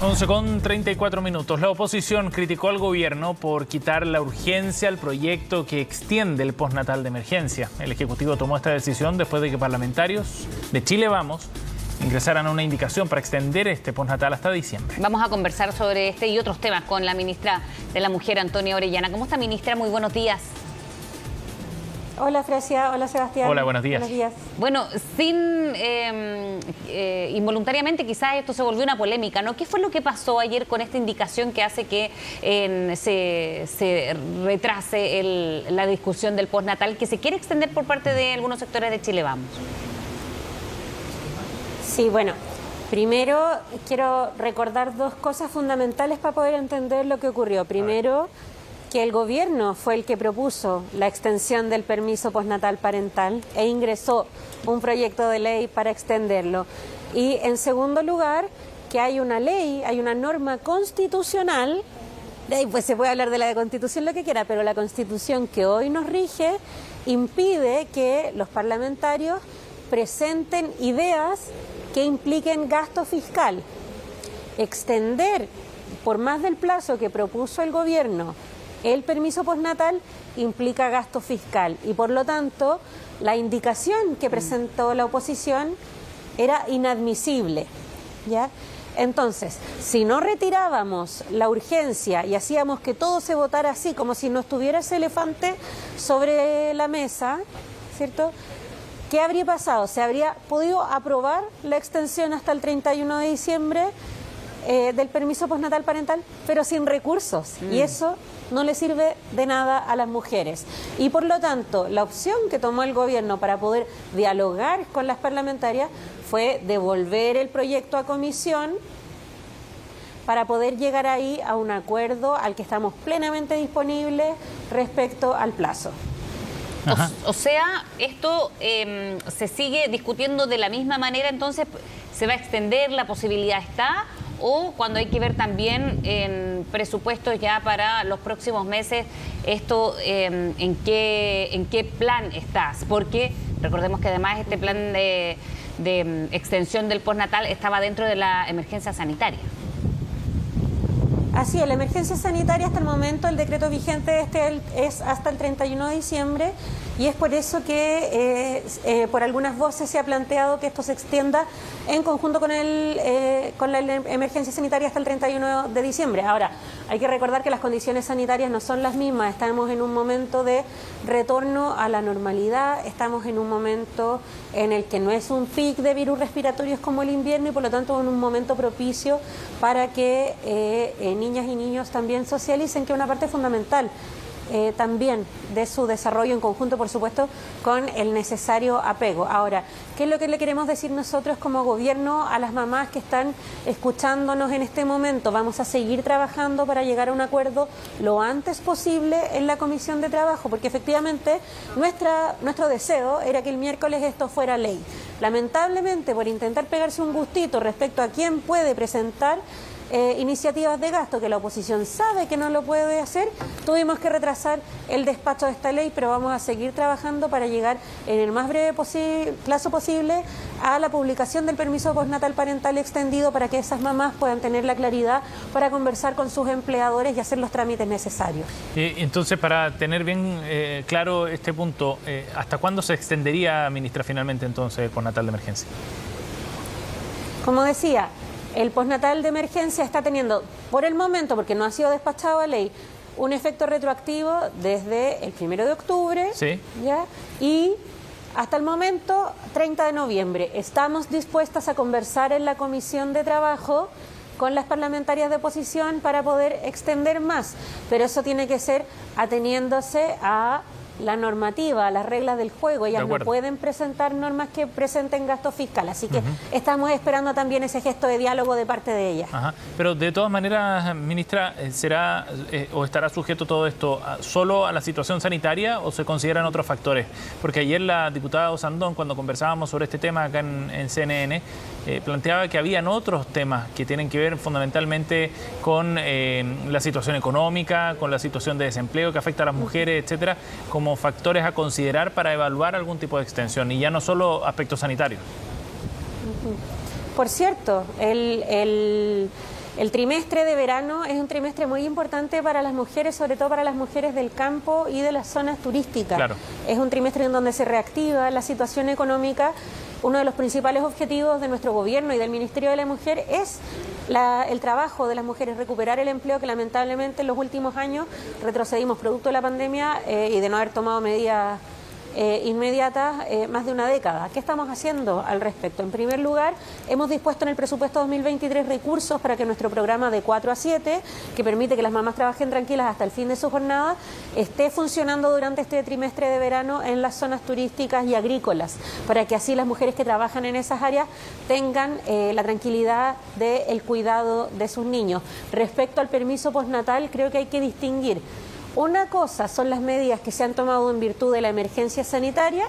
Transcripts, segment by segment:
11:34. La oposición criticó al gobierno por quitar la urgencia al proyecto que extiende el postnatal de emergencia. El Ejecutivo tomó esta decisión después de que parlamentarios de Chile Vamos ingresaran una indicación para extender este postnatal hasta diciembre. Vamos a conversar sobre este y otros temas con la ministra de la Mujer, Antonia Orellana. ¿Cómo está, ministra? Muy buenos días. Hola, Fresia. Hola, Sebastián. Hola, buenos días. Buenos días. Bueno, involuntariamente quizás esto se volvió una polémica, ¿no? ¿Qué fue lo que pasó ayer con esta indicación que hace que se retrase la discusión del postnatal que se quiere extender por parte de algunos sectores de Chile Vamos? Sí, bueno, primero quiero recordar dos cosas fundamentales para poder entender lo que ocurrió. Primero, que el gobierno fue el que propuso la extensión del permiso postnatal parental e ingresó un proyecto de ley para extenderlo. Y en segundo lugar, que hay una ley, hay una norma constitucional, de ahí pues se puede hablar de la de Constitución lo que quiera, pero la Constitución que hoy nos rige impide que los parlamentarios presenten ideas que impliquen gasto fiscal. Extender por más del plazo que propuso el gobierno el permiso postnatal implica gasto fiscal y por lo tanto la indicación que presentó la oposición era inadmisible, ¿ya? Entonces, si no retirábamos la urgencia y hacíamos que todo se votara así, como si no estuviera ese elefante sobre la mesa, ¿cierto?, ¿qué habría pasado? Se habría podido aprobar la extensión hasta el 31 de diciembre del permiso postnatal parental, pero sin recursos. Y eso no le sirve de nada a las mujeres. Y por lo tanto, la opción que tomó el gobierno para poder dialogar con las parlamentarias fue devolver el proyecto a comisión para poder llegar ahí a un acuerdo al que estamos plenamente disponibles respecto al plazo. O sea, esto se sigue discutiendo de la misma manera, entonces se va a extender, la posibilidad está, o cuando hay que ver también en presupuestos ya para los próximos meses, esto en qué plan estás, porque recordemos que además este plan de extensión del postnatal estaba dentro de la emergencia sanitaria. Así es, la emergencia sanitaria hasta el momento, el decreto vigente es hasta el 31 de diciembre y es por eso que por algunas voces se ha planteado que esto se extienda en conjunto con la emergencia sanitaria hasta el 31 de diciembre. Ahora, hay que recordar que las condiciones sanitarias no son las mismas, estamos en un momento de retorno a la normalidad, estamos en un momento en el que no es un pic de virus respiratorios como el invierno y por lo tanto en un momento propicio para que niñas y niños también socialicen, que es una parte fundamental también de su desarrollo en conjunto, por supuesto, con el necesario apego. Ahora, ¿qué es lo que le queremos decir nosotros como gobierno a las mamás que están escuchándonos en este momento? Vamos a seguir trabajando para llegar a un acuerdo lo antes posible en la Comisión de Trabajo, porque efectivamente nuestro deseo era que el miércoles esto fuera ley. Lamentablemente, por intentar pegarse un gustito respecto a quién puede presentar iniciativas de gasto que la oposición sabe que no lo puede hacer, tuvimos que retrasar el despacho de esta ley, pero vamos a seguir trabajando para llegar en el más breve plazo posible a la publicación del permiso postnatal parental extendido para que esas mamás puedan tener la claridad para conversar con sus empleadores y hacer los trámites necesarios. Entonces, para tener bien claro este punto, ¿hasta cuándo se extendería, ministra, finalmente entonces el postnatal de emergencia? Como decía, el postnatal de emergencia está teniendo, por el momento, porque no ha sido despachado a ley, un efecto retroactivo desde el 1 de octubre, sí, ¿ya? Y hasta el momento, 30 de noviembre. Estamos dispuestas a conversar en la Comisión de Trabajo con las parlamentarias de oposición para poder extender más, pero eso tiene que ser ateniéndose a la normativa, a las reglas del juego. Ellas no pueden presentar normas que presenten gasto fiscal, así que estamos esperando también ese gesto de diálogo de parte de ellas. Pero de todas maneras, ministra, ¿será o estará sujeto todo esto solo a la situación sanitaria o se consideran otros factores? Porque ayer la diputada Osandón, cuando conversábamos sobre este tema acá en CNN, planteaba que habían otros temas que tienen que ver fundamentalmente con la situación económica, con la situación de desempleo que afecta a las mujeres, etcétera, como factores a considerar para evaluar algún tipo de extensión y ya no solo aspectos sanitarios. Por cierto, El trimestre de verano es un trimestre muy importante para las mujeres, sobre todo para las mujeres del campo y de las zonas turísticas. Claro. Es un trimestre en donde se reactiva la situación económica. Uno de los principales objetivos de nuestro gobierno y del Ministerio de la Mujer es el trabajo de las mujeres, recuperar el empleo que lamentablemente en los últimos años retrocedimos producto de la pandemia y de no haber tomado medidas inmediatas más de una década. ¿Qué estamos haciendo al respecto? En primer lugar, hemos dispuesto en el presupuesto 2023 recursos para que nuestro programa de 4 a 7, que permite que las mamás trabajen tranquilas hasta el fin de su jornada, esté funcionando durante este trimestre de verano en las zonas turísticas y agrícolas, para que así las mujeres que trabajan en esas áreas tengan la tranquilidad del cuidado de sus niños. Respecto al permiso postnatal, creo que hay que distinguir. Una cosa son las medidas que se han tomado en virtud de la emergencia sanitaria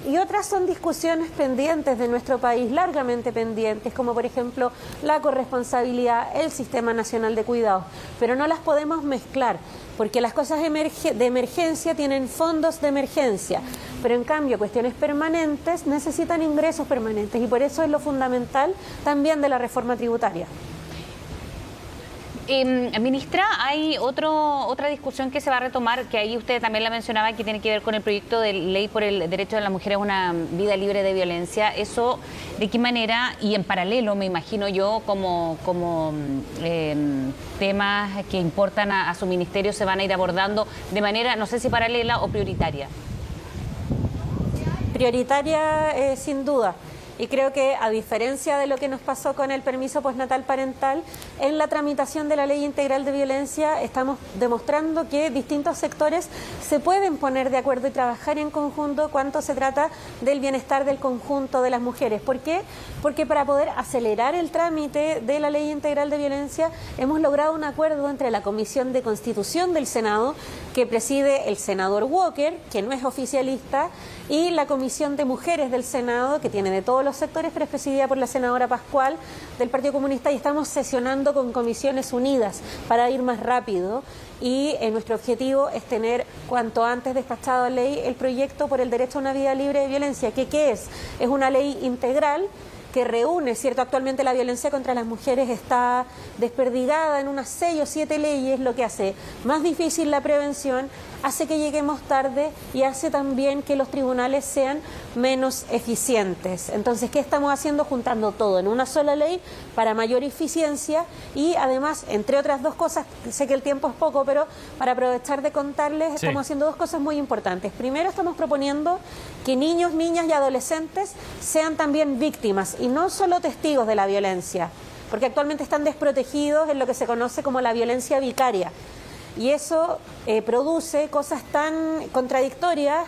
y otras son discusiones pendientes de nuestro país, largamente pendientes, como por ejemplo la corresponsabilidad, el Sistema Nacional de Cuidados. Pero no las podemos mezclar, porque las cosas de emergencia tienen fondos de emergencia, pero en cambio cuestiones permanentes necesitan ingresos permanentes y por eso es lo fundamental también de la reforma tributaria. Ministra, hay otra discusión que se va a retomar, que ahí usted también la mencionaba, que tiene que ver con el proyecto de ley por el derecho de las mujeres a una vida libre de violencia. Eso, ¿de qué manera? Y en paralelo, me imagino yo, como temas que importan a su ministerio se van a ir abordando de manera, no sé si paralela o prioritaria. Prioritaria, sin duda. Y creo que, a diferencia de lo que nos pasó con el permiso postnatal parental, en la tramitación de la Ley Integral de Violencia estamos demostrando que distintos sectores se pueden poner de acuerdo y trabajar en conjunto cuando se trata del bienestar del conjunto de las mujeres. ¿Por qué? Porque para poder acelerar el trámite de la Ley Integral de Violencia hemos logrado un acuerdo entre la Comisión de Constitución del Senado, que preside el senador Walker, que no es oficialista, y la Comisión de Mujeres del Senado, que tiene de todos los sectores, pero es presidida por la senadora Pascual del Partido Comunista, y estamos sesionando con comisiones unidas para ir más rápido y nuestro objetivo es tener cuanto antes despachado a ley el proyecto por el derecho a una vida libre de violencia. ¿Qué es? Es una ley integral que reúne, ¿cierto? Actualmente la violencia contra las mujeres está desperdigada en unas 6 o 7 leyes, lo que hace más difícil la prevención, hace que lleguemos tarde y hace también que los tribunales sean menos eficientes. Entonces, ¿qué estamos haciendo? Juntando todo en una sola ley para mayor eficiencia y además, entre otras dos cosas, sé que el tiempo es poco, pero para aprovechar de contarles, estamos haciendo dos cosas muy importantes. Primero, estamos proponiendo que niños, niñas y adolescentes sean también víctimas y no solo testigos de la violencia, porque actualmente están desprotegidos en lo que se conoce como la violencia vicaria. Y eso produce cosas tan contradictorias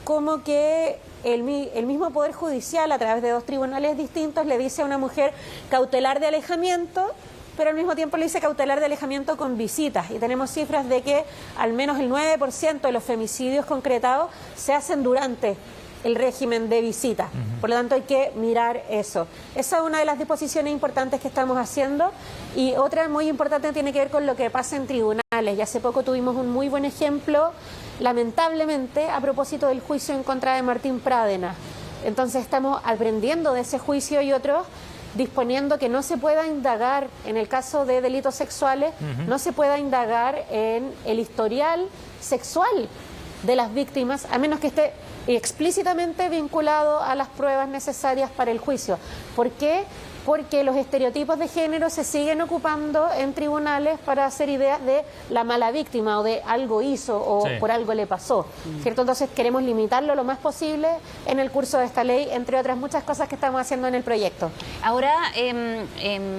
como que el mismo Poder Judicial, a través de 2 tribunales distintos, le dice a una mujer cautelar de alejamiento, pero al mismo tiempo le dice cautelar de alejamiento con visitas. Y tenemos cifras de que al menos el 9% de los femicidios concretados se hacen durante el régimen de visita. Por lo tanto, hay que mirar eso. Esa es una de las disposiciones importantes que estamos haciendo. Y otra muy importante tiene que ver con lo que pasa en tribunales. Y hace poco tuvimos un muy buen ejemplo, lamentablemente, a propósito del juicio en contra de Martín Pradena. Entonces estamos aprendiendo de ese juicio y otros, disponiendo que no se pueda indagar en el caso de delitos sexuales, no se pueda indagar en el historial sexual de las víctimas, a menos que esté explícitamente vinculado a las pruebas necesarias para el juicio. ¿Por qué? Porque los estereotipos de género se siguen ocupando en tribunales para hacer ideas de la mala víctima o de algo hizo o por algo le pasó, ¿cierto? Entonces queremos limitarlo lo más posible en el curso de esta ley, entre otras muchas cosas que estamos haciendo en el proyecto. Ahora,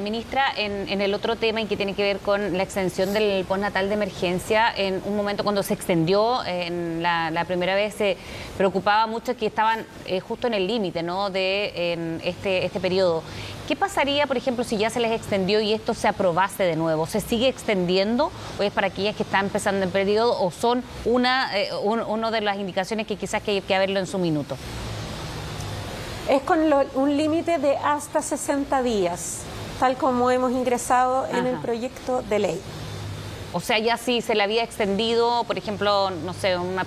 ministra, en el otro tema y que tiene que ver con la extensión del postnatal de emergencia, en un momento cuando se extendió, en la primera vez se preocupaba mucho que estaban justo en el límite, ¿no?, de este periodo. ¿Qué pasaría, por ejemplo, si ya se les extendió y esto se aprobase de nuevo? ¿Se sigue extendiendo o es para aquellas que están empezando el periodo o son una de las indicaciones que quizás hay que verlo en su minuto? Es con un límite de hasta 60 días, tal como hemos ingresado en el proyecto de ley. O sea, ya si se le había extendido, por ejemplo, no sé, una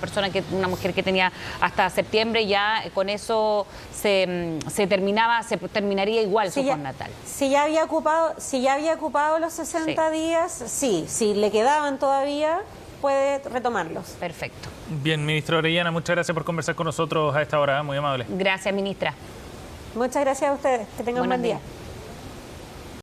mujer que tenía hasta septiembre, ya con eso se terminaría igual su postnatal. Si ya había ocupado los 60 días, sí, si le quedaban todavía, puede retomarlos. Perfecto. Bien, ministra Orellana, muchas gracias por conversar con nosotros a esta hora, muy amable. Gracias, ministra. Muchas gracias a ustedes, que tengan un buen día.